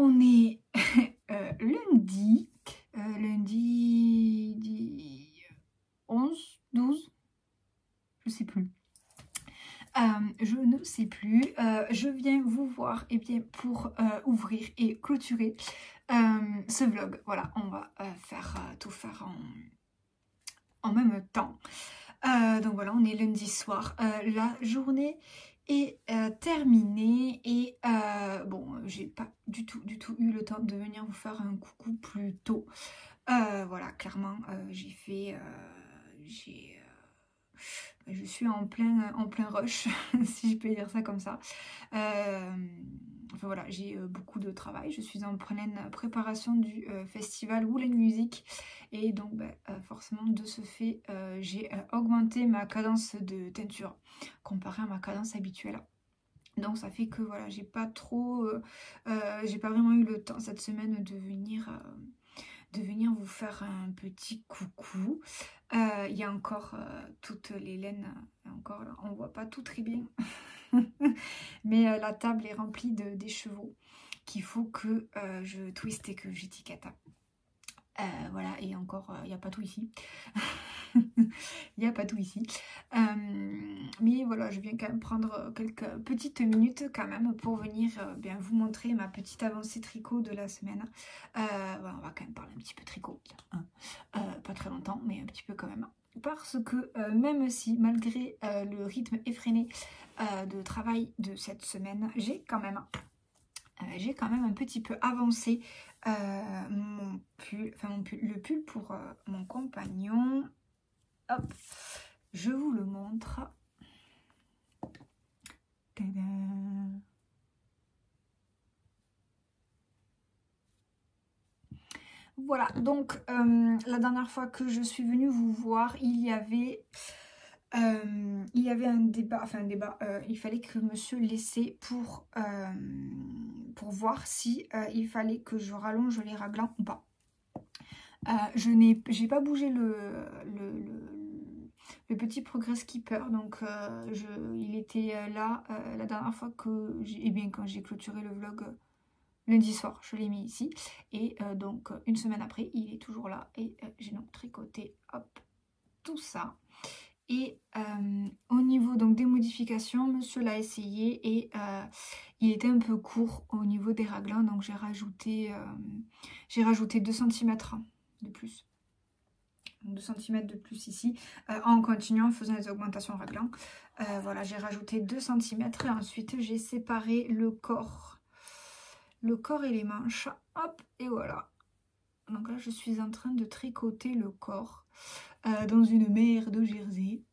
On est lundi, lundi 11, 12, je sais plus. Je ne sais plus. Je viens vous voir pour ouvrir et clôturer ce vlog. Voilà, on va tout faire en même temps. Donc voilà, on est lundi soir. La journée est terminée et bon, j'ai pas du tout eu le temps de venir vous faire un coucou plus tôt. Voilà, clairement, je suis en plein rush, si je peux dire ça comme ça. Enfin voilà, j'ai beaucoup de travail. Je suis en pleine préparation du festival Woolen Music. Et donc, forcément, de ce fait, j'ai augmenté ma cadence de teinture comparé à ma cadence habituelle. Donc ça fait que voilà, j'ai pas vraiment eu le temps cette semaine de venir vous faire un petit coucou. Il y a encore toutes les laines, encore là, on voit pas tout très bien. Mais la table est remplie des chevaux qu'il faut que je twiste et que j'étiquette. Voilà, et encore, il n'y a pas tout ici. Il n'y a pas tout ici. Mais voilà, je viens quand même prendre quelques petites minutes quand même pour venir bien vous montrer ma petite avancée tricot de la semaine. Voilà, on va quand même parler un petit peu tricot. Hein. Pas très longtemps, mais un petit peu quand même. Parce que même si, malgré le rythme effréné de travail de cette semaine, j'ai quand même un petit peu avancé le pull pour mon compagnon. Hop, je vous le montre. Tada! Voilà, donc la dernière fois que je suis venue vous voir, il y avait un débat, il fallait que monsieur laissait pour voir si il fallait que je rallonge les raglans ou pas. J'ai pas bougé le petit Progress Keeper, donc il était là la dernière fois que quand j'ai clôturé le vlog lundi soir, je l'ai mis ici, et donc une semaine après il est toujours là, et j'ai donc tricoté hop tout ça. Et au niveau donc des modifications, monsieur l'a essayé et il était un peu court au niveau des raglans, donc j'ai rajouté 2 cm de plus. 2 cm de plus ici, en continuant, en faisant les augmentations raglans. Voilà, j'ai rajouté 2 cm et ensuite j'ai séparé le corps et les manches. Hop, et voilà. Donc là, je suis en train de tricoter le corps dans une mer de jersey.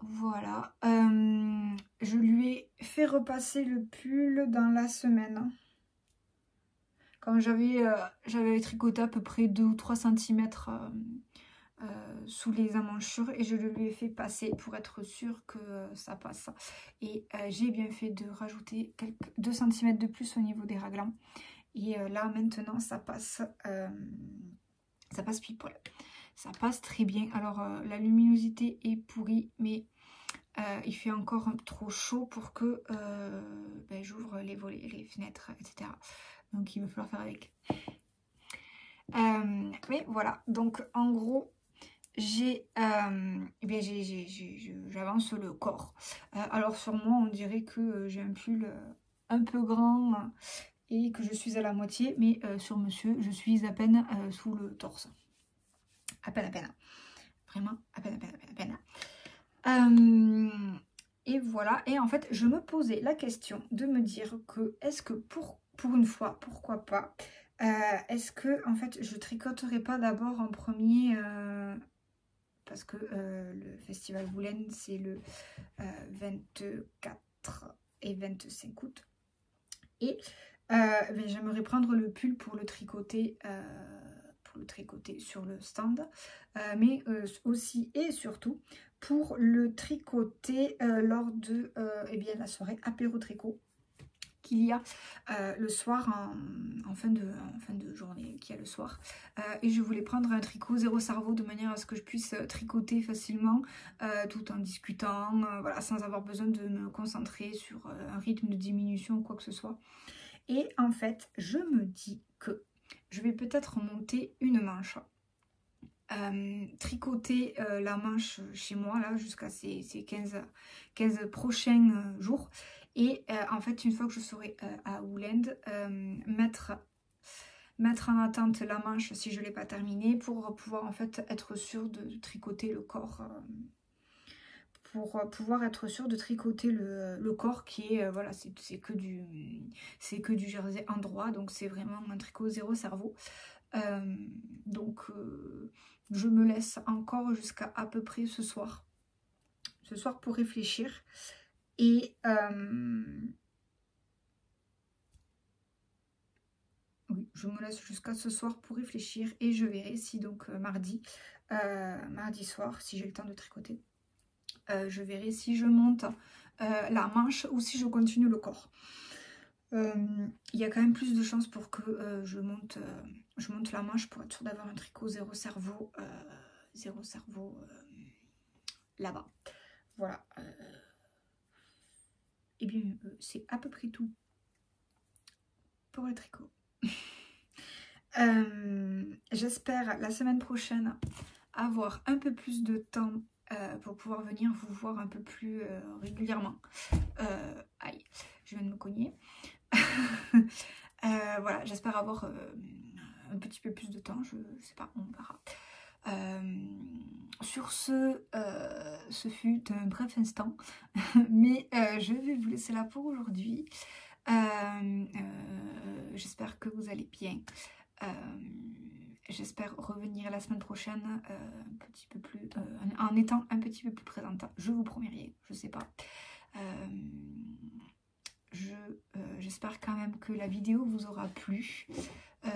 Voilà. Je lui ai fait repasser le pull dans la semaine. Quand j'avais tricoté à peu près 2 ou 3 cm sous les emmanchures, et je le lui ai fait passer pour être sûre que ça passe. Et j'ai bien fait de rajouter 2 cm de plus au niveau des raglans. Et là maintenant ça passe pile poil. Ça passe très bien. Alors la luminosité est pourrie, mais il fait encore trop chaud pour que j'ouvre les volets, les fenêtres, etc. Donc il va falloir faire avec. Mais voilà, donc en gros j'avance le corps. Alors sur moi on dirait que j'ai un pull un peu grand et que je suis à la moitié, mais sur monsieur je suis à peine sous le torse. À peine. Vraiment à peine. Et voilà, et en fait je me posais la question de me dire que est-ce que pour une fois, pourquoi pas, est-ce que en fait je tricoterai pas d'abord en premier, parce que le festival Woolen c'est le 24 et 25 août, et j'aimerais prendre le pull pour le tricoter sur le stand, mais aussi et surtout pour le tricoter lors de la soirée apéro tricot qu'il y a le soir en fin de journée, qu'il y a le soir. Et je voulais prendre un tricot zéro cerveau de manière à ce que je puisse tricoter facilement tout en discutant, voilà, sans avoir besoin de me concentrer sur un rythme de diminution ou quoi que ce soit. Et en fait, je me dis que je vais peut-être monter une manche. Tricoter la manche chez moi là jusqu'à ces 15 prochains jours. Et en fait, une fois que je serai à Ouland, mettre en attente la manche si je ne l'ai pas terminée pour pouvoir en fait être sûre de tricoter le corps. Pour pouvoir être sûr de tricoter le corps qui est, voilà, c'est que du jersey endroit, donc c'est vraiment un tricot zéro cerveau. Donc je me laisse encore jusqu'à à peu près ce soir pour réfléchir. Et oui, je me laisse jusqu'à ce soir pour réfléchir et je verrai si donc mardi soir, si j'ai le temps de tricoter, je verrai si je monte la manche ou si je continue le corps. Il y a quand même plus de chances pour que je monte la manche pour être sûre d'avoir un tricot zéro cerveau là-bas. Voilà. Et bien c'est à peu près tout pour le tricot. J'espère la semaine prochaine avoir un peu plus de temps pour pouvoir venir vous voir un peu plus régulièrement. Aïe, je viens de me cogner. Voilà, j'espère avoir un petit peu plus de temps, je sais pas, on verra. Sur ce fut un bref instant, mais je vais vous laisser là pour aujourd'hui. J'espère que vous allez bien. J'espère revenir la semaine prochaine un petit peu plus, en étant un petit peu plus présente. Je vous promets rien, je sais pas. J'espère quand même que la vidéo vous aura plu.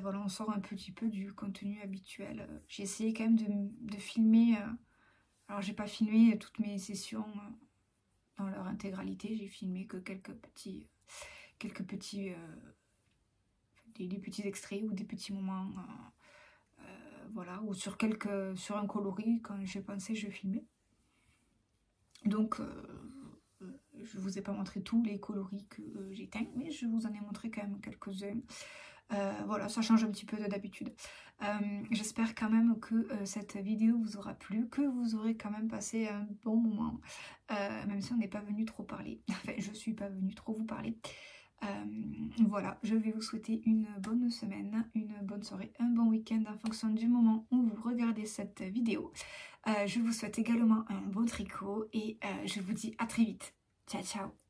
Voilà, on sort un petit peu du contenu habituel. J'ai essayé quand même de filmer. Alors j'ai pas filmé toutes mes sessions dans leur intégralité. J'ai filmé que quelques petits des petits extraits ou des petits moments. Voilà, ou sur un coloris quand j'ai pensé je filmais. Donc je vous ai pas montré tous les coloris que j'ai teints, mais je vous en ai montré quand même quelques-uns. Voilà, ça change un petit peu d'habitude. J'espère quand même que cette vidéo vous aura plu, que vous aurez quand même passé un bon moment, même si on n'est pas venu trop parler. Enfin, je suis pas venue trop vous parler. Voilà, je vais vous souhaiter une bonne semaine, une bonne soirée, un bon week-end en fonction du moment où vous regardez cette vidéo. Je vous souhaite également un bon tricot et je vous dis à très vite. Ciao, ciao!